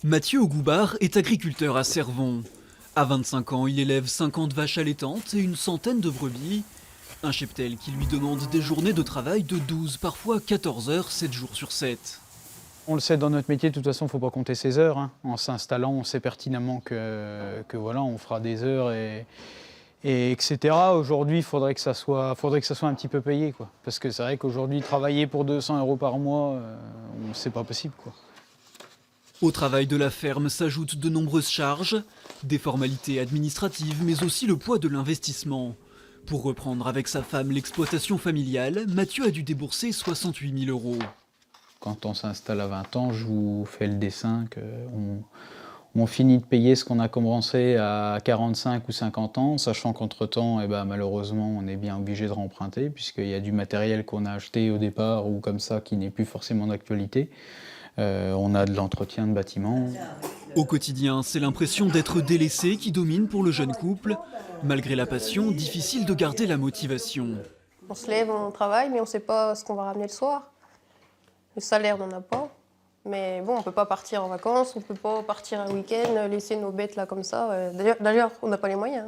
Mathieu Augoubard est agriculteur à Cervon. À 25 ans, il élève 50 vaches allaitantes et une centaine de brebis. Un cheptel qui lui demande des journées de travail de 12, parfois 14 heures, 7 jours sur 7. On le sait dans notre métier, de toute façon, il ne faut pas compter ses heures. Hein. En s'installant, on sait pertinemment que voilà, on fera des heures et etc. Aujourd'hui, il faudrait que ça soit un petit peu payé, quoi. Parce que c'est vrai qu'aujourd'hui, travailler pour 200 € par mois, c'est pas possible, quoi. Au travail de la ferme s'ajoutent de nombreuses charges, des formalités administratives, mais aussi le poids de l'investissement. Pour reprendre avec sa femme l'exploitation familiale, Mathieu a dû débourser 68 000 €. Quand on s'installe à 20 ans, je vous fais le dessin qu'on finit de payer ce qu'on a commencé à 45 ou 50 ans, sachant qu'entre-temps, malheureusement, on est bien obligé de remprunter, puisqu'il y a du matériel qu'on a acheté au départ ou comme ça qui n'est plus forcément d'actualité. On a de l'entretien de bâtiments. Au quotidien, c'est l'impression d'être délaissé qui domine pour le jeune couple. Malgré la passion, difficile de garder la motivation. On se lève, on travaille, mais on ne sait pas ce qu'on va ramener le soir. Le salaire, on n'en a pas. Mais bon, on ne peut pas partir en vacances, on ne peut pas partir un week-end, laisser nos bêtes là comme ça. D'ailleurs, on n'a pas les moyens.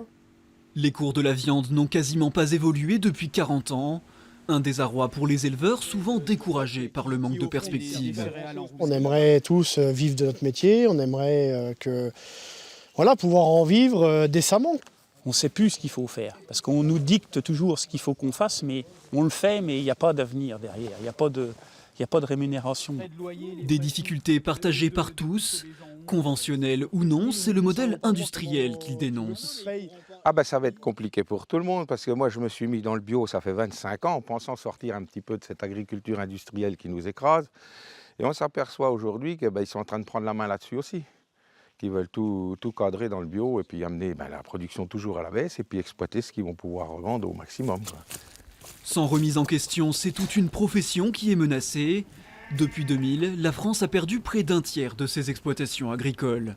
Les cours de la viande n'ont quasiment pas évolué depuis 40 ans. Un désarroi pour les éleveurs, souvent découragés par le manque de perspectives. On aimerait tous vivre de notre métier, on aimerait pouvoir en vivre décemment. On ne sait plus ce qu'il faut faire, parce qu'on nous dicte toujours ce qu'il faut qu'on fasse, mais on le fait, mais il n'y a pas d'avenir derrière, il n'y a pas de rémunération. Des difficultés partagées par tous, conventionnelles ou non, c'est le modèle industriel qu'il dénonce. Ça va être compliqué pour tout le monde, parce que moi je me suis mis dans le bio, ça fait 25 ans, en pensant sortir un petit peu de cette agriculture industrielle qui nous écrase. Et on s'aperçoit aujourd'hui qu'ils sont en train de prendre la main là-dessus aussi, qu'ils veulent tout cadrer dans le bio et puis amener la production toujours à la baisse et puis exploiter ce qu'ils vont pouvoir revendre au maximum. Sans remise en question, c'est toute une profession qui est menacée. Depuis 2000, la France a perdu près d'un tiers de ses exploitations agricoles.